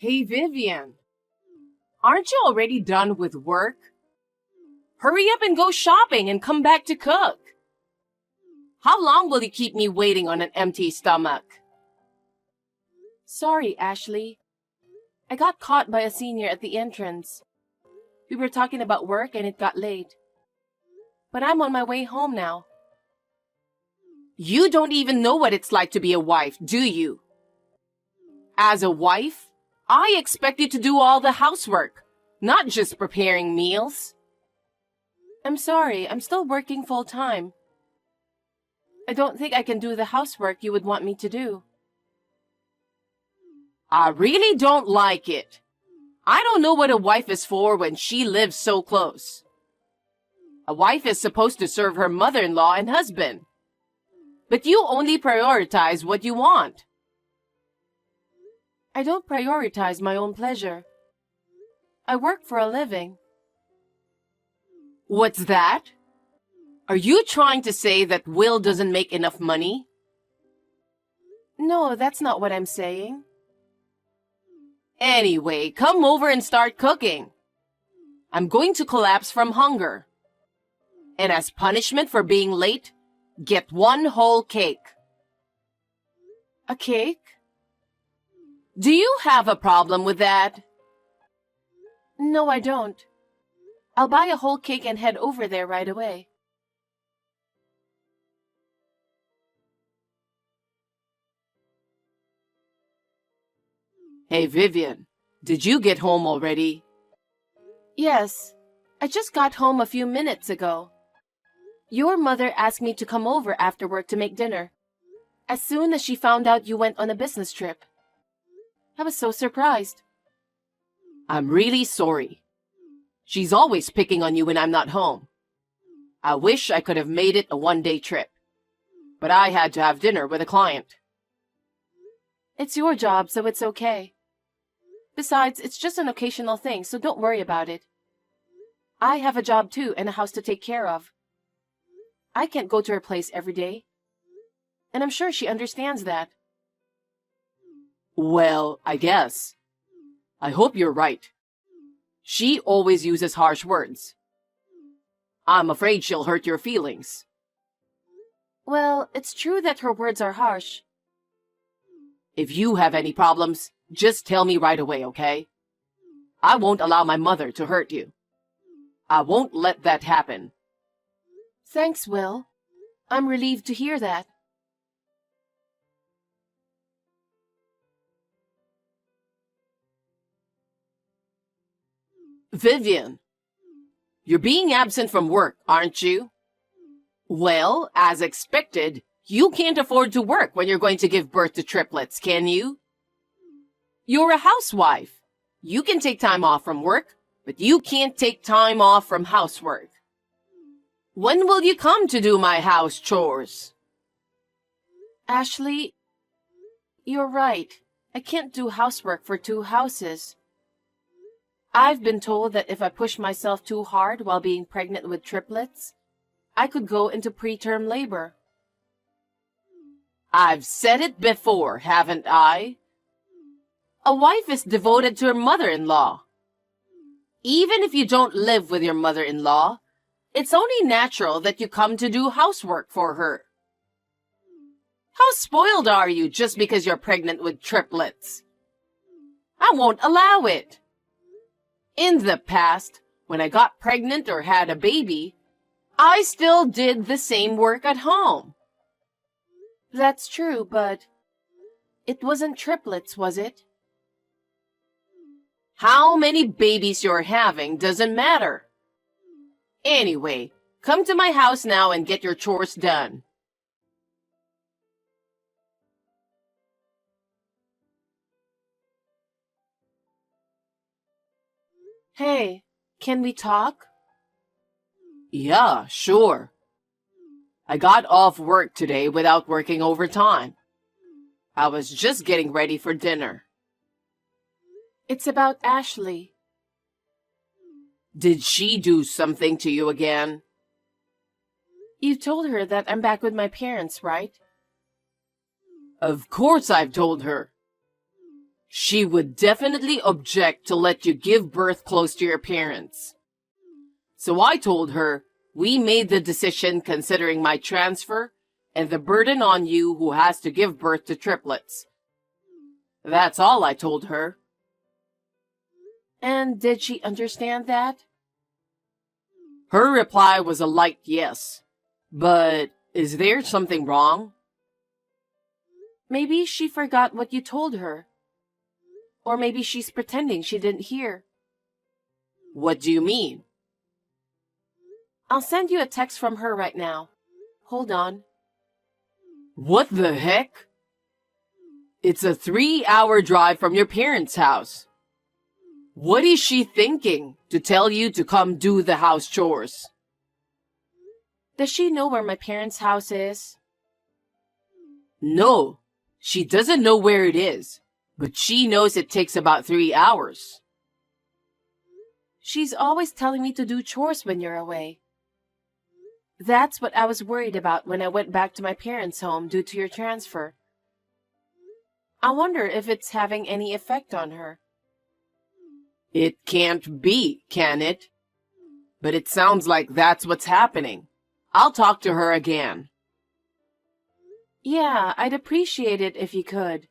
Hey, Vivian, aren't you already done with work? Hurry up and go shopping and come back to cook. How long will you keep me waiting on an empty stomach? Sorry, Ashley. I got caught by a senior at the entrance. We were talking about work and it got late. But I'm on my way home now. You don't even know what it's like to be a wife, do you? As a wife, I expect you to do all the housework, not just preparing meals. I'm sorry, I'm still working full-time. I don't think I can do the housework you would want me to do. I really don't like it. I don't know what a wife is for when she lives so close. A wife is supposed to serve her mother-in-law and husband. But you only prioritize what you want. I don't prioritize my own pleasure. I work for a living. What's that? Are you trying to say that Will doesn't make enough money? No, that's not what I'm saying. Anyway, come over and start cooking. I'm going to collapse from hunger. And as punishment for being late, get one whole cake. A cake? Do you have a problem with that? No, I don't. I'll buy a whole cake and head over there right away. Hey, Vivian, did you get home already? Yes, I just got home a few minutes ago. Your mother asked me to come over after work to make dinner, as soon as she found out you went on a business trip. I was so surprised. I'm really sorry. She's always picking on you when I'm not home. I wish I could have made it a one-day trip, but I had to have dinner with a client. It's your job, so it's okay. Besides, it's just an occasional thing, so don't worry about it. I have a job too and a house to take care of. I can't go to her place every day. And I'm sure she understands that. Well, I guess. I hope you're right. She always uses harsh words. I'm afraid she'll hurt your feelings. Well, it's true that her words are harsh. If you have any problems, just tell me right away, okay? I won't allow my mother to hurt you. I won't let that happen. Thanks, Will. I'm relieved to hear that. Vivian, you're being absent from work, aren't you? Well, as expected, you can't afford to work when you're going to give birth to triplets, can you? You're a housewife. You can take time off from work, but you can't take time off from housework. When will you come to do my house chores? Ashley, you're right. I can't do housework for two houses. I've been told that if I push myself too hard while being pregnant with triplets, I could go into preterm labor. I've said it before, haven't I? A wife is devoted to her mother-in-law. Even if you don't live with your mother-in-law, it's only natural that you come to do housework for her. How spoiled are you just because you're pregnant with triplets? I won't allow it. In the past, when I got pregnant or had a baby, I still did the same work at home. That's true, but it wasn't triplets, was it? How many babies you're having doesn't matter. Anyway, come to my house now and get your chores done. Hey, can we talk? Yeah, sure. I got off work today without working overtime. I was just getting ready for dinner. It's about Ashley. Did she do something to you again? You told her that I'm back with my parents, right? Of course I've told her. She would definitely object to let you give birth close to your parents. So I told her we made the decision considering my transfer and the burden on you who has to give birth to triplets. That's all I told her. And did she understand that? Her reply was a light yes. But is there something wrong? Maybe she forgot what you told her. Or maybe she's pretending she didn't hear. What do you mean? I'll send you a text from her right now. Hold on. What the heck? It's a 3-hour drive from your parents' house. What is she thinking to tell you to come do the house chores? Does she know where my parents' house is? No, she doesn't know where it is, but she knows it takes about 3 hours. She's always telling me to do chores when you're away. That's what I was worried about when I went back to my parents' home due to your transfer. I wonder if it's having any effect on her. It can't be, can it? But it sounds like that's what's happening. I'll talk to her again. Yeah, I'd appreciate it if you could.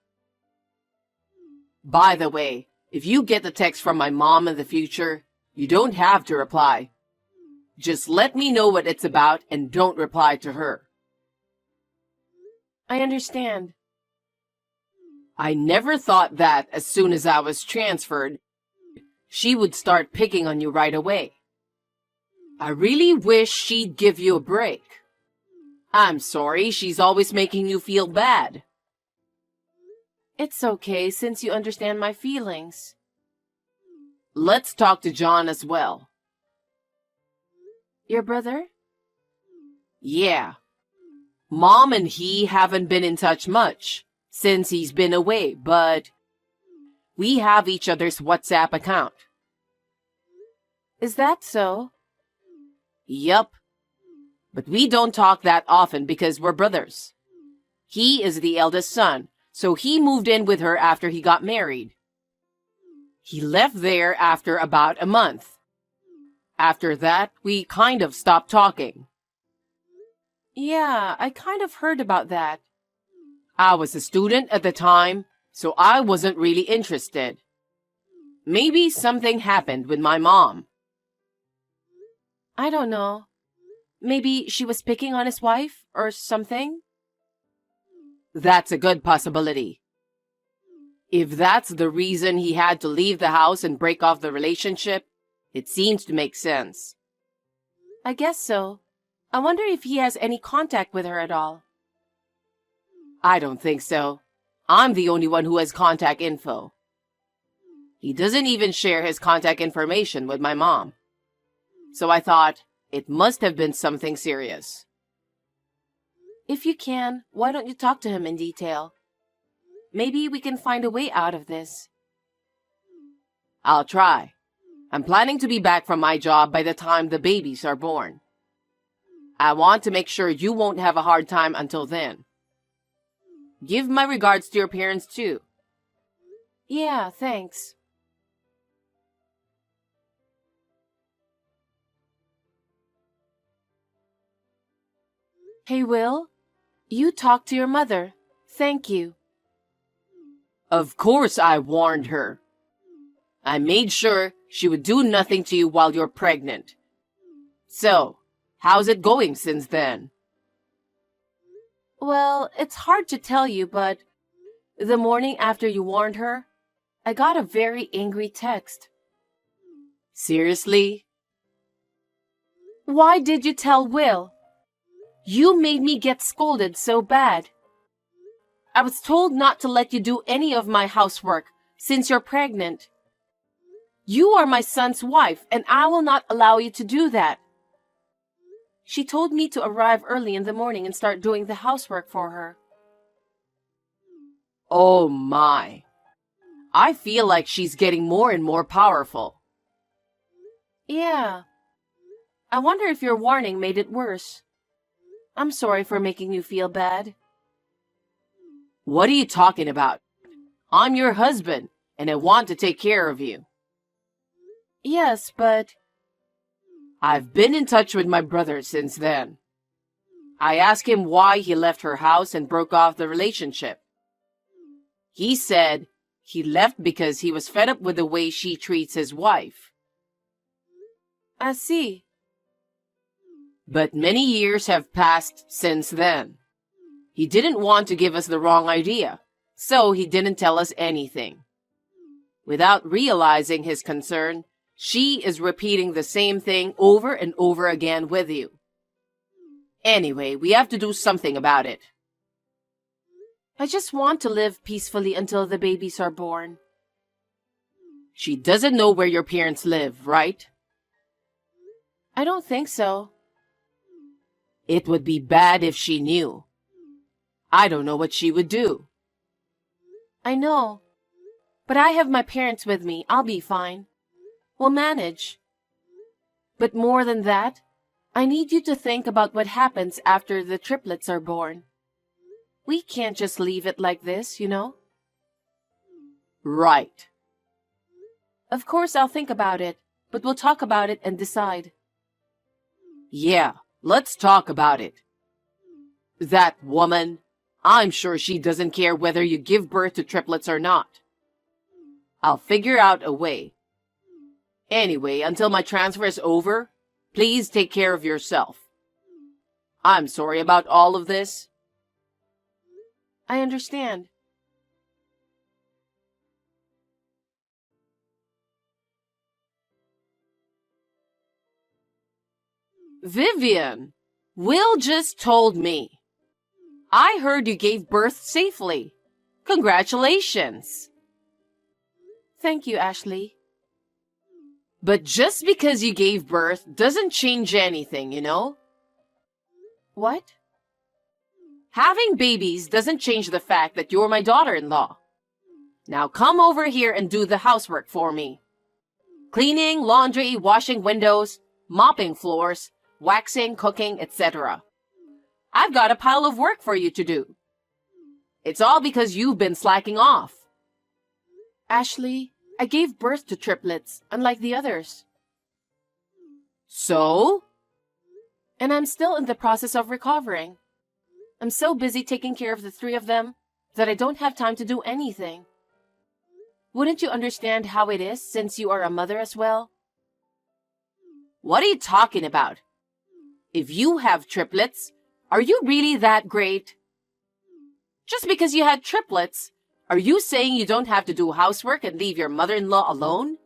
By the way, if you get the text from my mom in the future, you don't have to reply. Just let me know what it's about and don't reply to her. I understand. I never thought that as soon as I was transferred, she would start picking on you right away. I really wish she'd give you a break. I'm sorry she's always making you feel bad. It's okay since you understand my feelings. Let's talk to John as well. Your brother? Yeah. Mom and he haven't been in touch much since he's been away, but we have each other's WhatsApp account. Is that so? Yup. But we don't talk that often because we're brothers. He is the eldest son, so he moved in with her after he got married. He left there after about a month. After that, we kind of stopped talking. Yeah, I kind of heard about that. I was a student at the time, so I wasn't really interested. Maybe something happened with my mom. I don't know. Maybe she was picking on his wife or something? That's a good possibility. If that's the reason he had to leave the house and break off the relationship, it seems to make sense. I guess so. I wonder if he has any contact with her at all. I don't think so. I'm the only one who has contact info. He doesn't even share his contact information with my mom. So I thought it must have been something serious. If you can, why don't you talk to him in detail? Maybe we can find a way out of this. I'll try. I'm planning to be back from my job by the time the babies are born. I want to make sure you won't have a hard time until then. Give my regards to your parents too. Yeah, thanks. Hey, Will, you talked to your mother. Thank you. Of course I warned her. I made sure she would do nothing to you while you're pregnant. So, how's it going since then? Well, it's hard to tell you, but the morning after you warned her, I got a very angry text. Seriously? Why did you tell Will? You made me get scolded so bad. I was told not to let you do any of my housework since you're pregnant. You are my son's wife, and I will not allow you to do that. She told me to arrive early in the morning and start doing the housework for her. Oh my. I feel like she's getting more and more powerful. Yeah. I wonder if your warning made it worse. I'm sorry for making you feel bad. What are you talking about? I'm your husband, and I want to take care of you. Yes, but I've been in touch with my brother since then. I asked him why he left her house and broke off the relationship. He said he left because he was fed up with the way she treats his wife. I see. But many years have passed since then. He didn't want to give us the wrong idea, so he didn't tell us anything. Without realizing his concern, she is repeating the same thing over and over again with you. Anyway, we have to do something about it. I just want to live peacefully until the babies are born. She doesn't know where your parents live, right? I don't think so. It would be bad if she knew. I don't know what she would do. I know. But I have my parents with me. I'll be fine. We'll manage. But more than that, I need you to think about what happens after the triplets are born. We can't just leave it like this, you know? Right. Of course I'll think about it, but we'll talk about it and decide. Yeah, let's talk about it. That woman, I'm sure she doesn't care whether you give birth to triplets or not. I'll figure out a way. Anyway, until my transfer is over, please take care of yourself. I'm sorry about all of this. I understand. Vivian, Will just told me. I heard you gave birth safely. Congratulations. Thank you, Ashley. But just because you gave birth doesn't change anything, you know? What? Having babies doesn't change the fact that you're my daughter-in-law. Now come over here and do the housework for me. Cleaning, laundry, washing windows, mopping floors, waxing, cooking, etc. I've got a pile of work for you to do. It's all because you've been slacking off. Ashley, I gave birth to triplets, unlike the others. So? And I'm still in the process of recovering. I'm so busy taking care of the three of them that I don't have time to do anything. Wouldn't you understand how it is since you are a mother as well? What are you talking about? If you have triplets, are you really that great? Just because you had triplets, are you saying you don't have to do housework and leave your mother-in-law alone?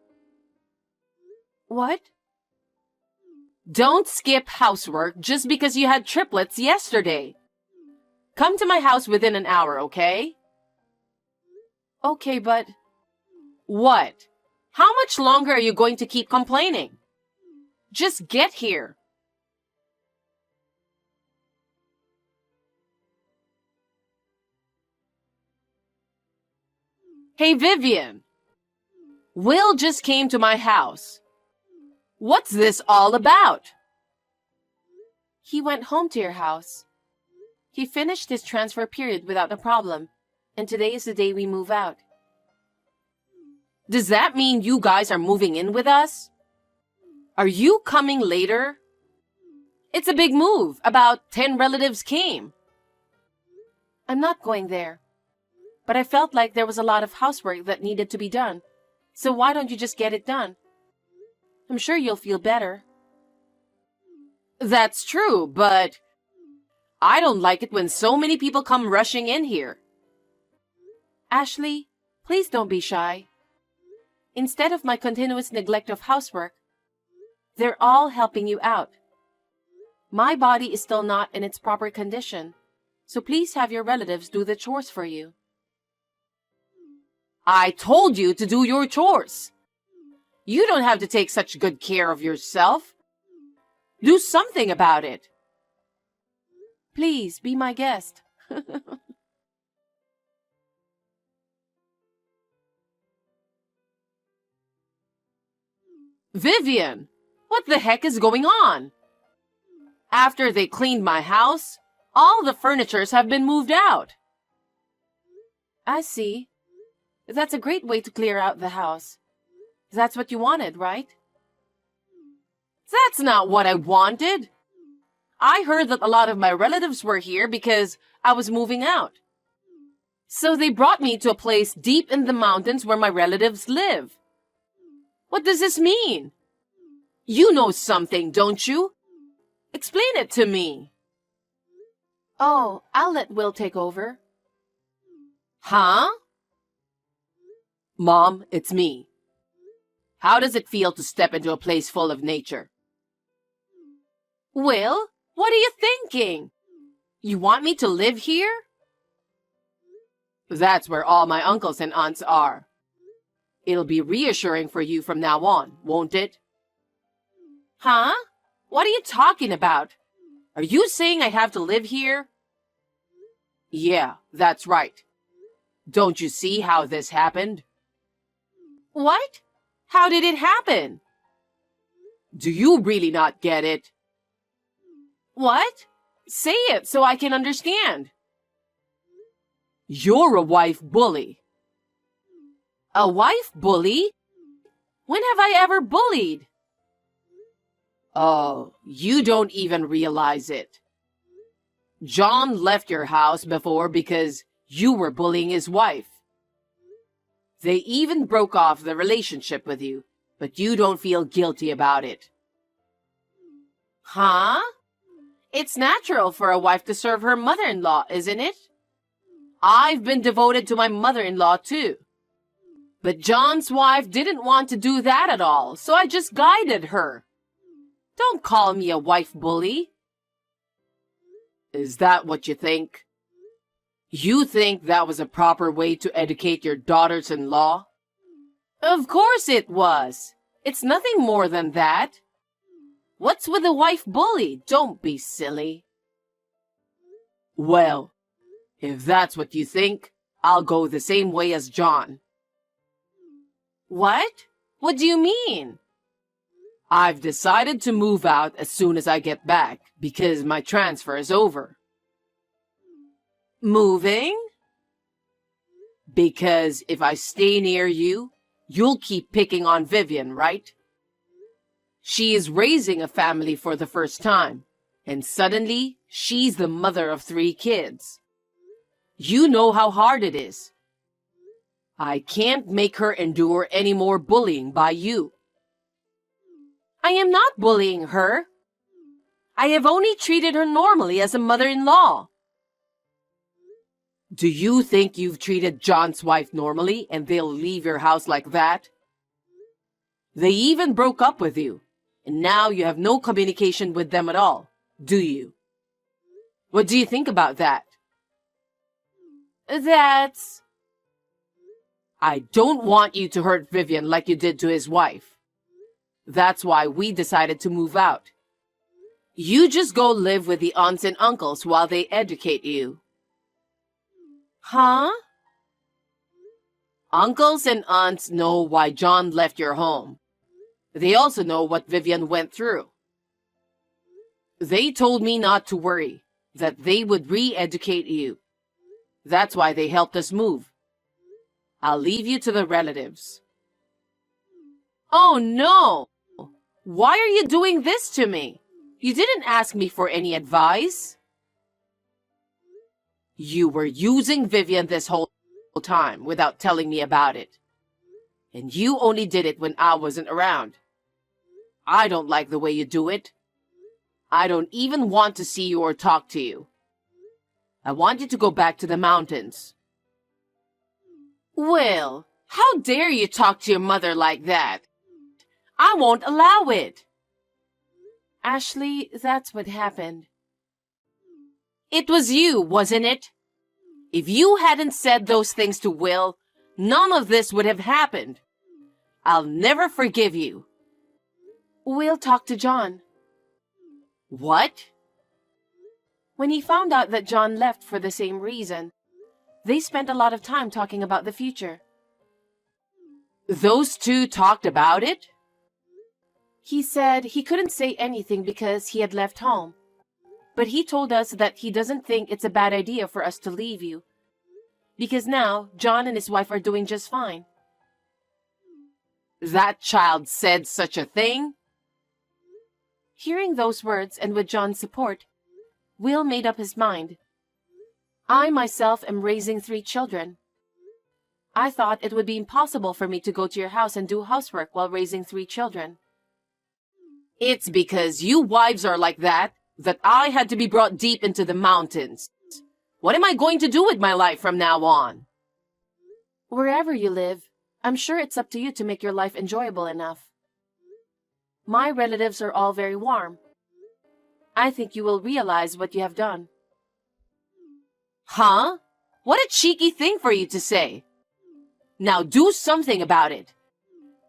What? Don't skip housework just because you had triplets yesterday. Come to my house within an hour, okay? Okay, but... What? How much longer are you going to keep complaining? Just get here. Hey, Vivian. Will just came to my house. What's this all about? He went home to your house. He finished his transfer period without a problem, and today is the day we move out. Does that mean you guys are moving in with us? Are you coming later? It's a big move. About 10 relatives came. I'm not going there. But I felt like there was a lot of housework that needed to be done. So why don't you just get it done? I'm sure you'll feel better. That's true, but I don't like it when so many people come rushing in here. Ashley, please don't be shy. Instead of my continuous neglect of housework, they're all helping you out. My body is still not in its proper condition, so please have your relatives do the chores for you. I told you to do your chores. You don't have to take such good care of yourself. Do something about it. Please, be my guest. Vivian, what the heck is going on? After they cleaned my house, all the furnitures have been moved out. I see. That's a great way to clear out the house. That's what you wanted, right? That's not what I wanted. I heard that a lot of my relatives were here because I was moving out. So they brought me to a place deep in the mountains where my relatives live. What does this mean? You know something, don't you? Explain it to me. Oh, I'll let Will take over. Huh? Mom, it's me. How does it feel to step into a place full of nature? Will, what are you thinking? You want me to live here? That's where all my uncles and aunts are. It'll be reassuring for you from now on, won't it? Huh? What are you talking about? Are you saying I have to live here? Yeah, that's right. Don't you see how this happened? What? How did it happen? Do you really not get it? What? Say it so I can understand. You're a wife bully. A wife bully? When have I ever bullied? Oh, you don't even realize it. John left your house before because you were bullying his wife. They even broke off the relationship with you, but you don't feel guilty about it. Huh? It's natural for a wife to serve her mother-in-law, isn't it? I've been devoted to my mother-in-law too. But John's wife didn't want to do that at all, so I just guided her. Don't call me a wife bully. Is that what you think? You think that was a proper way to educate your daughters-in-law? Of course it was. It's nothing more than that. What's with a wife bully? Don't be silly. Well, if that's what you think, I'll go the same way as John. What? What do you mean? I've decided to move out as soon as I get back because my transfer is over. Moving? Because if I stay near you, you'll keep picking on Vivian, right? She is raising a family for the first time, and suddenly she's the mother of 3 kids. You know how hard it is. I can't make her endure any more bullying by you. I am not bullying her. I have only treated her normally as a mother-in-law. Do you think you've treated John's wife normally and they'll leave your house like that? They even broke up with you, and now you have no communication with them at all, do you? What do you think about that? I don't want you to hurt Vivian like you did to his wife. That's why we decided to move out. You just go live with the aunts and uncles while they educate you. Huh? Uncles and aunts know why John left your home. They also know what Vivian went through. They told me not to worry, that they would re-educate you. That's why they helped us move. I'll leave you to the relatives. Oh no! Why are you doing this to me? You didn't ask me for any advice. You were using Vivian this whole time without telling me about it. And you only did it when I wasn't around. I don't like the way you do it. I don't even want to see you or talk to you. I want you to go back to the mountains. Will, how dare you talk to your mother like that? I won't allow it. Ashley, that's what happened. It was you, wasn't it? If you hadn't said those things to Will, none of this would have happened. I'll never forgive you. Will talked to John. What? When he found out that John left for the same reason, they spent a lot of time talking about the future. Those two talked about it? He said he couldn't say anything because he had left home. But he told us that he doesn't think it's a bad idea for us to leave you. because now John and his wife are doing just fine. That child said such a thing? Hearing those words and with John's support, Will made up his mind. I myself am raising 3 children. I thought it would be impossible for me to go to your house and do housework while raising 3 children. It's because you wives are like that I had to be brought deep into the mountains. What am I going to do with my life from now on? Wherever you live, I'm sure it's up to you to make your life enjoyable enough. My relatives are all very warm. I think you will realize what you have done. Huh? What a cheeky thing for you to say. Now do something about it.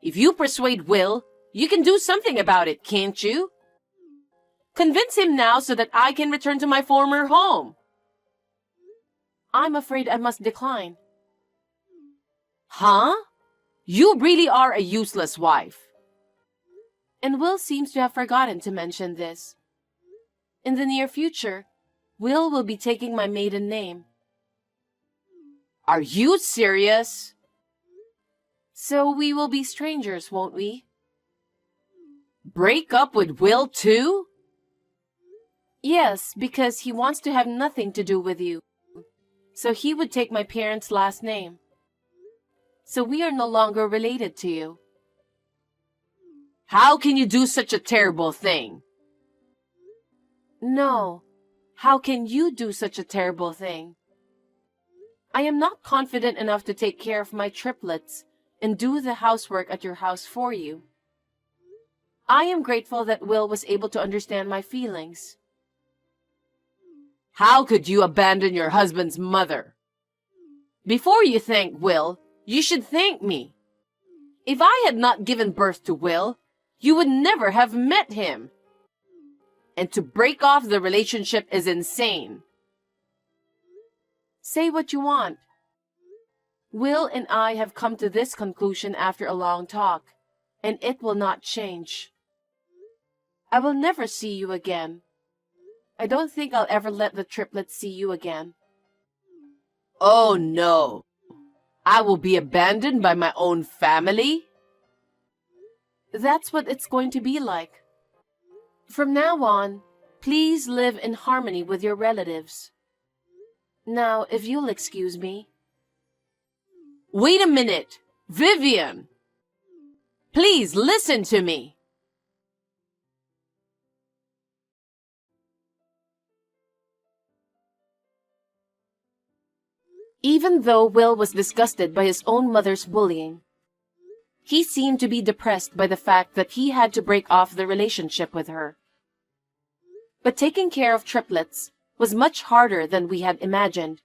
If you persuade Will, you can do something about it, can't you? Convince him now so that I can return to my former home. I'm afraid I must decline. Huh? You really are a useless wife. And Will seems to have forgotten to mention this. In the near future, Will be taking my maiden name. Are you serious? So we will be strangers, won't we? Break up with Will too? Yes, because he wants to have nothing to do with you. So he would take my parents' last name. So we are no longer related to you. How can you do such a terrible thing? No. How can you do such a terrible thing? I am not confident enough to take care of my triplets and do the housework at your house for you. I am grateful that Will was able to understand my feelings. How could you abandon your husband's mother? Before you thank Will, you should thank me. If I had not given birth to Will, you would never have met him. And to break off the relationship is insane. Say what you want. Will and I have come to this conclusion after a long talk, and it will not change. I will never see you again. I don't think I'll ever let the triplets see you again. Oh no! I will be abandoned by my own family? That's what it's going to be like. From now on, please live in harmony with your relatives. Now, if you'll excuse me. Wait a minute! Vivian! Please listen to me! Even though Will was disgusted by his own mother's bullying, he seemed to be depressed by the fact that he had to break off the relationship with her. But taking care of triplets was much harder than we had imagined.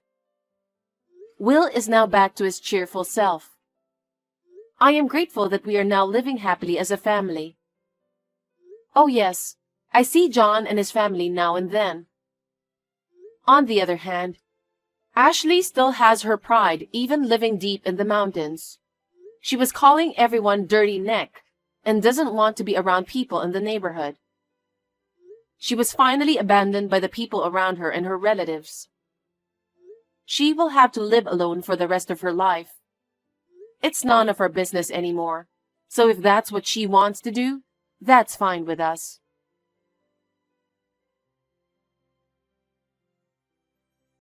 Will is now back to his cheerful self. I am grateful that we are now living happily as a family. Oh yes, I see John and his family now and then. On the other hand, Ashley still has her pride even living deep in the mountains. She was calling everyone dirty neck and doesn't want to be around people in the neighborhood. She was finally abandoned by the people around her and her relatives. She will have to live alone for the rest of her life. It's none of our business anymore, so if that's what she wants to do, that's fine with us.